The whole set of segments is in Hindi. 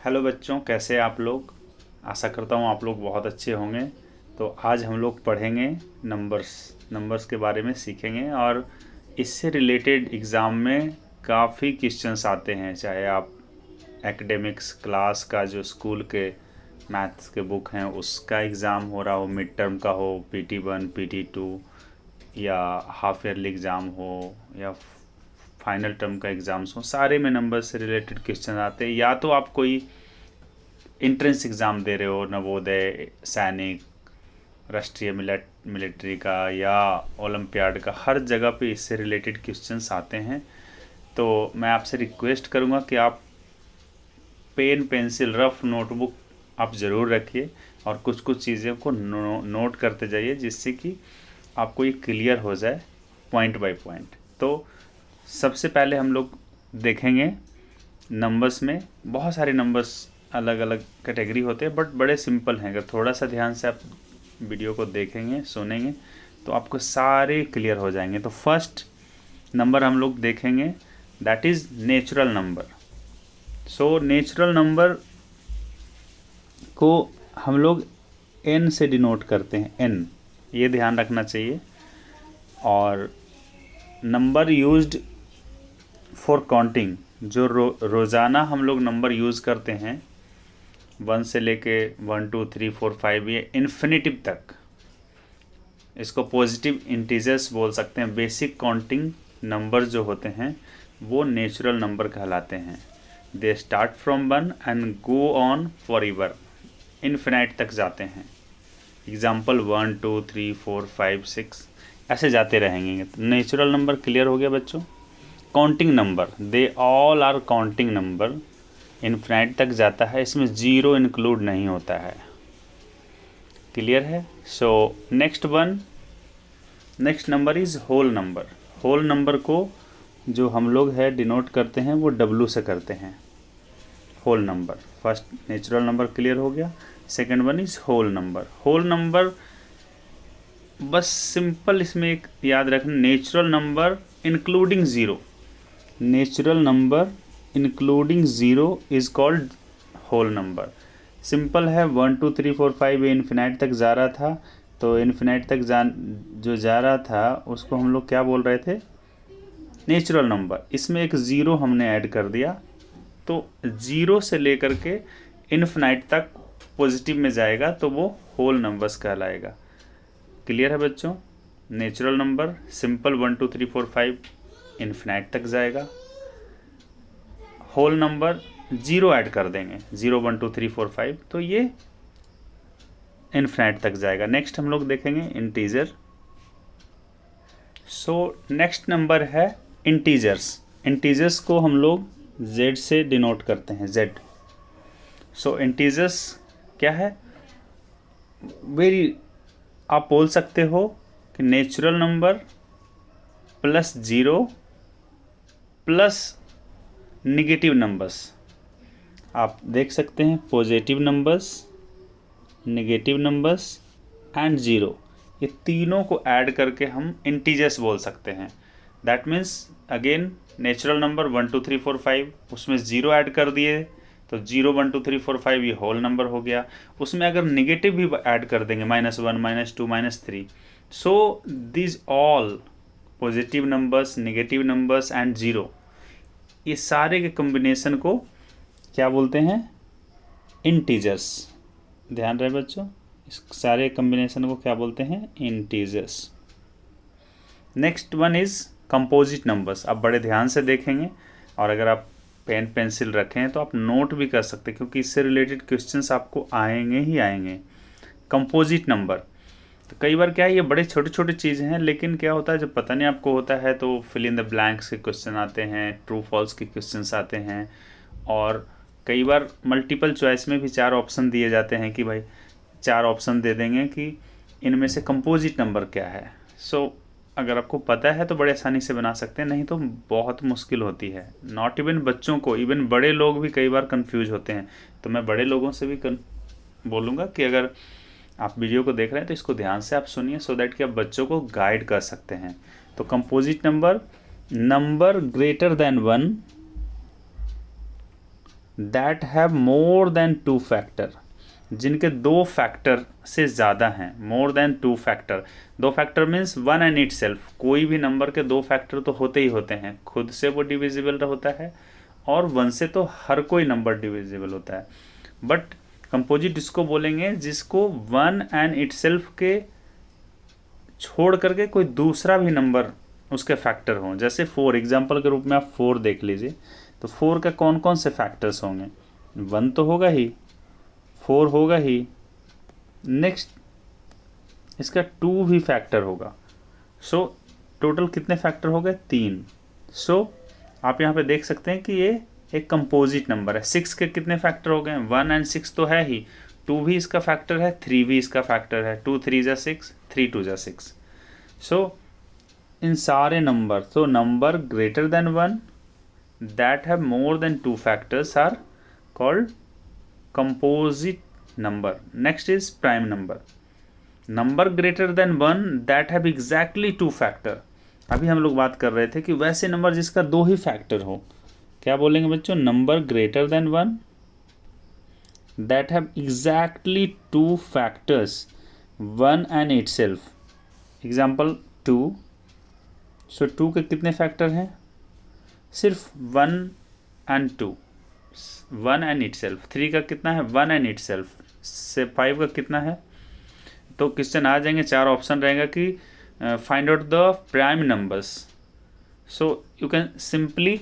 हेलो बच्चों, कैसे आप लोग। आशा करता हूँ आप लोग बहुत अच्छे होंगे। तो आज हम लोग पढ़ेंगे नंबर्स के बारे में सीखेंगे और इससे रिलेटेड एग्ज़ाम में काफ़ी क्वेश्चंस आते हैं। चाहे आप एकेडमिक्स क्लास का जो स्कूल के मैथ्स के बुक हैं उसका एग्ज़ाम हो रहा हो, मिड टर्म का हो, PT1 PT2, या हाफ ईयरली एग्ज़ाम हो या फाइनल टर्म का एग्ज़ाम्स हो, सारे में नंबर से रिलेटेड क्वेश्चन आते हैं। या तो आप कोई इंट्रेंस एग्ज़ाम दे रहे हो, नवोदय, सैनिक, राष्ट्रीय मिलिट्री का या ओलंपियाड का, हर जगह पे इससे रिलेटेड क्वेश्चंस आते हैं। तो मैं आपसे रिक्वेस्ट करूँगा कि आप पेन पेंसिल रफ नोटबुक आप ज़रूर रखिए और कुछ कुछ चीज़ों को नोट करते जाइए, जिससे कि आपको ये क्लियर हो जाए पॉइंट बाय पॉइंट। तो सबसे पहले हम लोग देखेंगे नंबर्स में बहुत सारे नंबर्स अलग अलग कैटेगरी होते हैं, बट बड़े सिंपल हैं। अगर थोड़ा सा ध्यान से आप वीडियो को देखेंगे सुनेंगे तो आपको सारे क्लियर हो जाएंगे। तो फर्स्ट नंबर हम लोग देखेंगे, that is natural number. So natural number को हम लोग n से डिनोट करते हैं, n, ये ध्यान रखना चाहिए। और नंबर यूज्ड फॉर काउंटिंग, जो रोज़ाना हम लोग नंबर यूज़ करते हैं 1 से लेके 1 2 3 4 5 ये इन्फिनिटिव तक, इसको पॉजिटिव इंटीजर्स बोल सकते हैं। बेसिक काउंटिंग नंबर जो होते हैं वो नेचुरल नंबर कहलाते हैं। They start from 1 and go on for ever, infinite तक जाते हैं। एग्जाम्पल 1 2 3 4 5 6 ऐसे जाते रहेंगे। तो नेचुरल नंबर क्लियर हो गया बच्चों। Counting number, they all are counting number, infinite तक जाता है, इसमें ज़ीरो इंक्लूड नहीं होता है। क्लियर है। So next number is whole number. Whole number को जो हम लोग है डिनोट करते हैं वो W से करते हैं, whole number. First natural number clear हो गया। Second one is whole number. Whole number बस सिंपल इसमें एक याद रखना, natural number including zero, natural number including zero is called whole number. Simple है, 1 2 3 4 5 ये इन्फिनाइट तक जा रहा था, तो इन्फिनाइट तक जो जा रहा था उसको हम लोग क्या बोल रहे थे, नेचुरल नंबर। इसमें एक ज़ीरो हमने ऐड कर दिया, तो ज़ीरो से लेकर के इन्फिनाइट तक पॉजिटिव में जाएगा तो वो होल नंबर्स कहलाएगा। क्लियर है बच्चों। नेचुरल नंबर सिंपल 1 2 3 4 5 इन्फिनाइट तक जाएगा। होल नंबर ज़ीरो ऐड कर देंगे, 0 1 2 3 4 5, तो ये इन्फिनाइट तक जाएगा। नेक्स्ट हम लोग देखेंगे इंटीजर। सो नेक्स्ट नंबर है इंटीजर्स। इंटीजर्स को हम लोग Z से डिनोट करते हैं, Z। सो इंटीजर्स क्या है, वेरी, आप बोल सकते हो कि natural number plus zero plus negative numbers. आप देख सकते हैं positive numbers, negative numbers and zero, ये तीनों को ऐड करके हम इंटीजर्स बोल सकते हैं। That means again natural number 1 2 3 4 5, उसमें ज़ीरो ऐड कर दिए तो 0 1 2 3 4 5 ये होल नंबर हो गया। उसमें अगर निगेटिव भी ऐड कर देंगे -1 -2 -3, so this all positive numbers, negative numbers and zero, ये सारे के कम्बिनेशन को क्या बोलते हैं, इंटीजर्स। ध्यान रहे बच्चों, इस सारे कम्बिनेशन को क्या बोलते हैं, integers. Next one is composite numbers. आप बड़े ध्यान से देखेंगे और अगर आप पेन पेंसिल रखें तो आप नोट भी कर सकते हैं, क्योंकि इससे रिलेटेड क्वेश्चंस आपको आएंगे ही आएंगे। कंपोजिट नंबर, तो कई बार क्या है, ये बड़े छोटे छोटे चीज़ें हैं, लेकिन क्या होता है जब पता नहीं आपको होता है तो फिल इन द ब्लैंक्स के क्वेश्चन आते हैं, ट्रू फॉल्स के क्वेश्चंस आते हैं, और कई बार मल्टीपल चॉइस में भी 4 ऑप्शन दिए जाते हैं कि भाई 4 ऑप्शन दे देंगे कि इनमें से कंपोजिट नंबर क्या है। सो अगर आपको पता है तो बड़े आसानी से बना सकते हैं, नहीं तो बहुत मुश्किल होती है। नॉट इवन बच्चों को, इवन बड़े लोग भी कई बार कंफ्यूज होते हैं। तो मैं बड़े लोगों से भी बोलूँगा कि अगर आप वीडियो को देख रहे हैं तो इसको ध्यान से आप सुनिए, सो दैट कि आप बच्चों को गाइड कर सकते हैं। तो composite number, number greater than 1, that have more than 2 factor, जिनके 2 फैक्टर से ज़्यादा हैं, मोर than 2 factor. 2 factor means 1 and it self, कोई भी नंबर के 2 फैक्टर तो होते ही होते हैं, खुद से वो डिविजिबल होता है और 1 से तो हर कोई नंबर डिविजिबल होता है। बट कंपोजिट इसको बोलेंगे जिसको 1 एंड इट सेल्फ के छोड़ करके कोई दूसरा भी नंबर उसके फैक्टर हों। जैसे 4 एग्जाम्पल के रूप में आप 4 देख लीजिए, तो 4 का कौन कौन से फैक्टर्स होंगे? 1 तो होगा ही, 4 होगा ही, नेक्स्ट इसका 2 भी फैक्टर होगा। सो टोटल कितने फैक्टर हो गए? 3। सो आप यहाँ पे देख सकते हैं कि ये एक कंपोजिट नंबर है। 6 के कितने फैक्टर हो गए? 1 एंड 6 तो है ही, 2 भी इसका फैक्टर है, 3 भी इसका फैक्टर है। 2 3 जा 6, 3 2 जा 6। सो इन सारे नंबर, तो number greater than 1 that have more than 2 factors are called composite number. Next is prime number. Number greater than 1 that have exactly 2 factor. अभी हम लोग बात कर रहे थे कि वैसे नंबर जिसका 2 ही फैक्टर हो, क्या बोलेंगे बच्चों? Number greater than 1 that have exactly 2 factors, 1 and itself. Example 2। सो 2 के कितने फैक्टर हैं? सिर्फ 1 एंड 2, 1 एंड इट सेल्फ। 3 का कितना है? 1 एंड इट सेल्फ से। 5 का कितना है? तो क्वेश्चन आ जाएंगे, 4 ऑप्शन रहेगा कि find out the prime numbers. So you can simply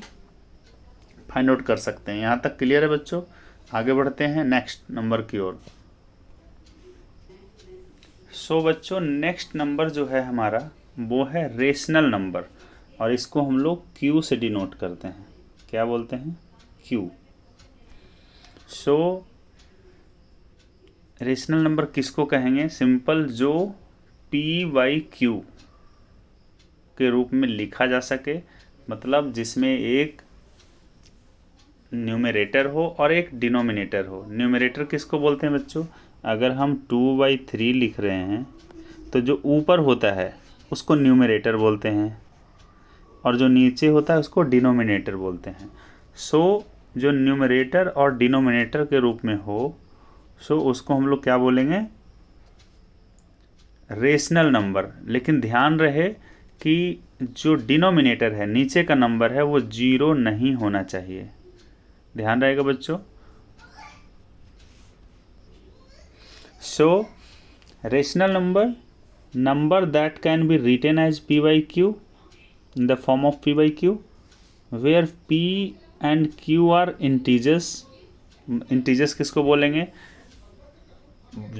find out कर सकते हैं। यहाँ तक क्लियर है बच्चों? आगे बढ़ते हैं नेक्स्ट नंबर की ओर। सो बच्चों नेक्स्ट नंबर जो है हमारा वो है रेशनल नंबर, और इसको हम लोग Q से डिनोट करते हैं। क्या बोलते हैं? Q। सो रेशनल नंबर किसको कहेंगे? सिंपल, जो P/Q के रूप में लिखा जा सके, मतलब जिसमें एक न्यूमरेटर हो और एक डिनोमिनेटर हो। न्यूमरेटर किसको बोलते हैं बच्चों? अगर हम 2/3 लिख रहे हैं तो जो ऊपर होता है उसको न्यूमरेटर बोलते हैं, और जो नीचे होता है उसको डिनोमिनेटर बोलते हैं। सो जो न्यूमरेटर और डिनोमिनेटर के रूप में हो, सो उसको हम लोग क्या बोलेंगे? Rational number. लेकिन ध्यान रहे कि जो डिनोमिनेटर है, नीचे का नंबर है, वो 0 नहीं होना चाहिए। ध्यान रहेगा बच्चों। So rational number that can be written as P/Q in the form of P/Q, where P and Q are integers. Integers किसको बोलेंगे?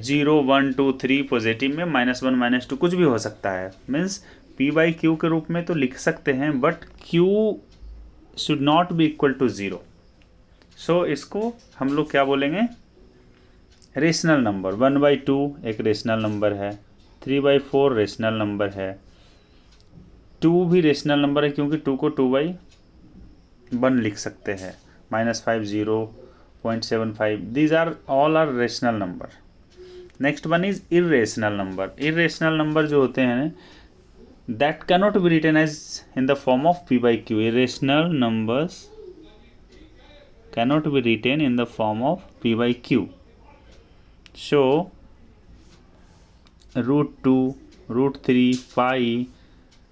0 1 2 3 पॉजिटिव में, -1 -2 कुछ भी हो सकता है। मीन्स P/Q के रूप में तो लिख सकते हैं, but Q should not be equal to 0। So इसको हम लोग क्या बोलेंगे? Rational number. 1/2 एक रेशनल नंबर है, 3/4 रेशनल नंबर है, 2 भी रेशनल नंबर है क्योंकि 2 को 2/1 लिख सकते हैं, -5 0 0.75, these are all are rational number. Next one is irrational number. Irrational number जो होते हैं that cannot be written as in the form of P/Q। Irrational numbers cannot be written in the form of P/Q। So √2 √3 5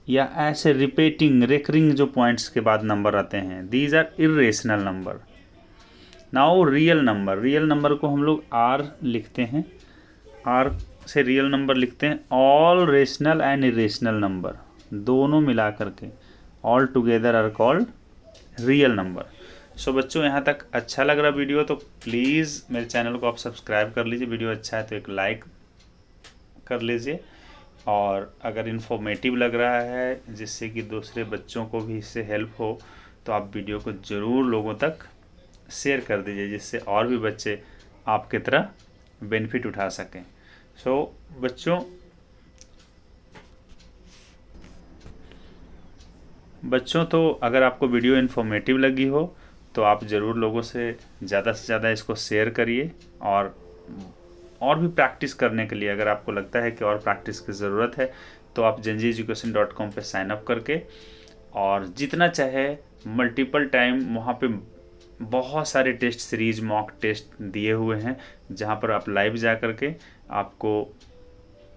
या ऐसे रेकरिंग जो पॉइंट्स के बाद नंबर आते हैं, these are irrational number. Now real number को हम लोग R लिखते हैं, R से रियल नंबर लिखते हैं। All rational and irrational number दोनों मिला करके all together are called real number. So बच्चों यहाँ तक अच्छा लग रहा वीडियो तो प्लीज़ मेरे चैनल को आप सब्सक्राइब कर लीजिए। वीडियो अच्छा है तो एक लाइक कर लीजिए, और अगर इन्फॉर्मेटिव लग रहा है जिससे कि दूसरे बच्चों को भी इससे हेल्प हो, तो आप वीडियो को ज़रूर लोगों तक शेयर कर दीजिए, जिससे और भी बच्चे आपकी तरह बेनिफिट उठा सकें। सो बच्चों तो अगर आपको वीडियो इन्फॉर्मेटिव लगी हो तो आप ज़रूर लोगों से ज़्यादा इसको शेयर करिए, और भी प्रैक्टिस करने के लिए अगर आपको लगता है कि और प्रैक्टिस की ज़रूरत है तो आप genjieducation.com पे साइन अप करके और जितना चाहे मल्टीपल टाइम वहाँ पे बहुत सारे टेस्ट सीरीज मॉक टेस्ट दिए हुए हैं, जहाँ पर आप लाइव जा कर के आपको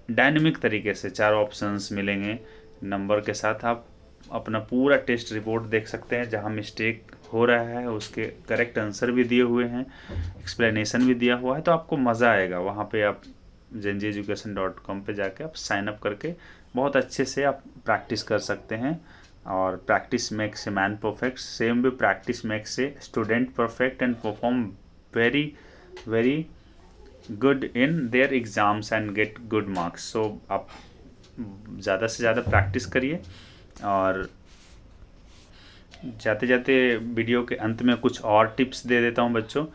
डायनेमिक तरीके से 4 ऑप्शंस मिलेंगे नंबर के साथ। आप अपना पूरा टेस्ट रिपोर्ट देख सकते हैं, जहाँ मिस्टेक हो रहा है उसके करेक्ट आंसर भी दिए हुए हैं, एक्सप्लेनेशन भी दिया हुआ है। तो आपको मज़ा आएगा। वहाँ पे आप zenjieducation.com पे जाके आप साइन अप करके बहुत अच्छे से आप प्रैक्टिस कर सकते हैं। और practice makes a man perfect, same भी practice makes a student perfect and perform very very good in their exams and get good marks. So आप ज़्यादा से ज़्यादा प्रैक्टिस करिए। और जाते जाते वीडियो के अंत में कुछ और टिप्स दे देता हूं बच्चों।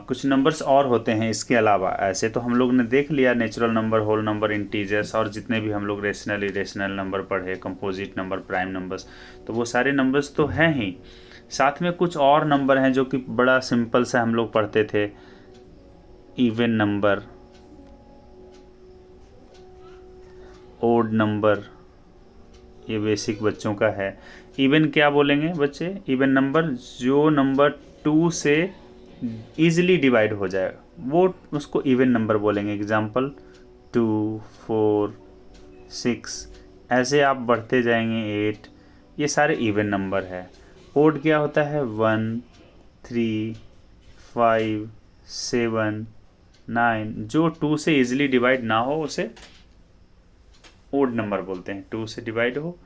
कुछ नंबर्स और होते हैं इसके अलावा। ऐसे तो हम लोग ने देख लिया natural number, whole number, integers, और जितने भी हम लोग रेशनल इरेशनल नंबर पढ़े, कंपोजिट नंबर, प्राइम नंबर्स, तो वो सारे नंबर्स तो हैं ही। साथ में कुछ और नंबर हैं जो कि बड़ा सिंपल सा हम लोग पढ़ते थे। इवन नंबर, ओड नंबर, ये बेसिक बच्चों का है। इवन क्या बोलेंगे बच्चे? इवन नंबर जो नंबर 2 से ईजिली डिवाइड हो जाए वो उसको इवन नंबर बोलेंगे। एग्जांपल 2, 4, 6, ऐसे आप बढ़ते जाएंगे 8, ये सारे इवन नंबर है। ओड क्या होता है? 1, 3, 5, 7, 9, जो 2 से ईजिली डिवाइड ना हो उसे ओड नंबर बोलते हैं। 2 से डिवाइड हो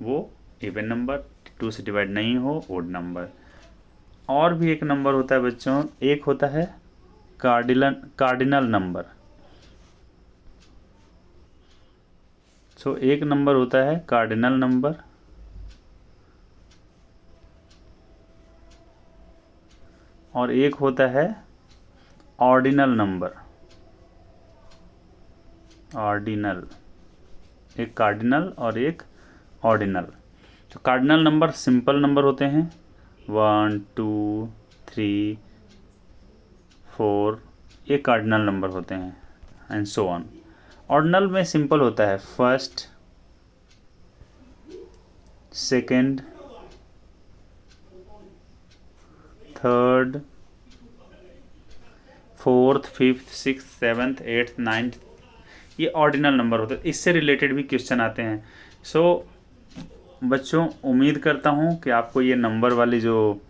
वो इवन नंबर, 2 से डिवाइड नहीं हो ओड नंबर। और भी एक नंबर होता है बच्चों, एक होता है कार्डिनल नंबर। सो एक नंबर होता है कार्डिनल नंबर, और एक होता है ऑर्डिनल नंबर। ऑर्डिनल, एक कार्डिनल और एक ऑर्डिनल। तो कार्डिनल नंबर सिंपल नंबर होते हैं, 1, 2, 3, 4, ये कार्डिनल नंबर होते हैं, एंड सो ऑन। ऑर्डिनल में सिंपल होता है first, second, third, fourth, fifth, sixth, seventh, eighth, ninth, ये ऑर्डिनल नंबर होते हैं। इससे रिलेटेड भी क्वेश्चन आते हैं। सो बच्चों, उम्मीद करता हूँ कि आपको ये नंबर वाली जो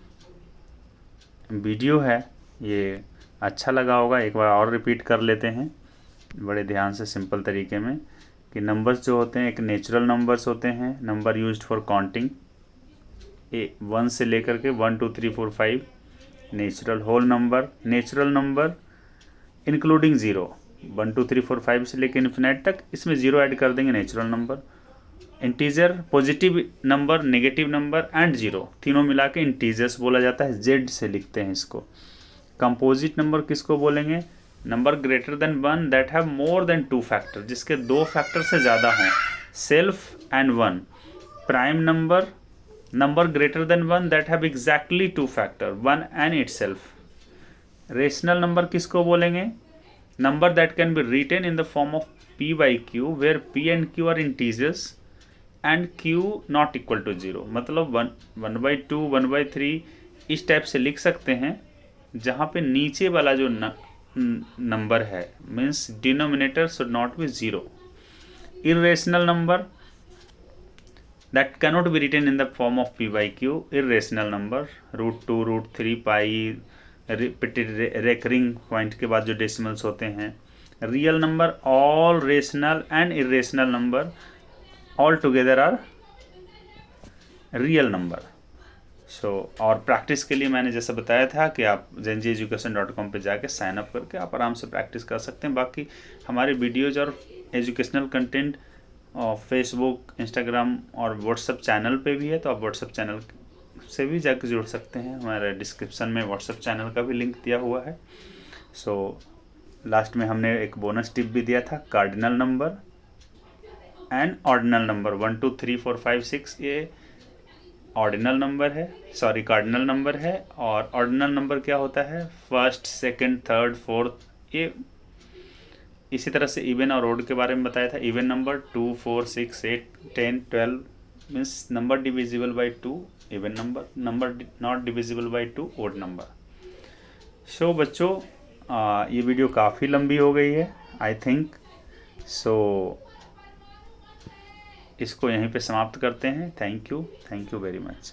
वीडियो है ये अच्छा लगा होगा। एक बार और रिपीट कर लेते हैं बड़े ध्यान से, सिंपल तरीके में, कि नंबर्स जो होते हैं एक नेचुरल नंबर्स होते हैं, नंबर यूज्ड फॉर काउंटिंग, 1 से लेकर के 1, 2, 3, 4, 5। Natural whole number, natural number including zero, 1, 2, 3, 4, 5 से लेकर इन्फिनाइट तक, इसमें ज़ीरो ऐड कर देंगे, natural number. Integer, positive number, negative number and zero, तीनों मिला के इंटीजर्स बोला जाता है, जेड से लिखते हैं इसको। कंपोजिट नंबर किसको बोलेंगे? Number greater than 1 that have more than 2 factor, जिसके 2 फैक्टर से ज़्यादा हों, self and 1। Prime number, number greater than 1 that have exactly 2 factor, 1 and itself. Rational number किसको बोलेंगे? Number that can be written in the form of p by q where p and q are integers and q not equal to 0। मतलब 1/2, 1/3 इस टाइप से लिख सकते हैं, जहाँ पे नीचे वाला जो नंबर है means denominator should not B 0। Irrational number that cannot be written in the form of p by q, irrational number, √2, √3, pi, repeated recurring point के बाद जो डेसिमल्स होते हैं। Real number, all rational and irrational number all together are real number. So और प्रैक्टिस के लिए मैंने जैसे बताया था कि आप zenjieducation.com पे जाके साइन अप करके आप आराम से प्रैक्टिस कर सकते हैं। बाकी हमारे वीडियोज और एजुकेशनल कंटेंट और फेसबुक, इंस्टाग्राम और व्हाट्सएप चैनल पे भी है, तो आप व्हाट्सएप चैनल से भी जाकर जुड़ सकते हैं। हमारे डिस्क्रिप्शन में व्हाट्सएप चैनल का भी लिंक दिया हुआ है। सो लास्ट में हमने एक बोनस टिप भी दिया था, cardinal number and ordinal number 1, 2, 3, 4, 5, 6 ये ऑर्डिनल नंबर है, सॉरी कार्डिनल नंबर है। और ऑर्डिनल नंबर क्या होता है? First, second, third, fourth. ये इसी तरह से इवन और ओड के बारे में बताया था। Even number 2, 4, 6, 8, 10, 12 means number divisible by 2 even number, number not divisible by 2 odd number. So बच्चों ये वीडियो काफ़ी लंबी हो गई है आई थिंक, सो इसको यहीं पे समाप्त करते हैं। Thank you very much.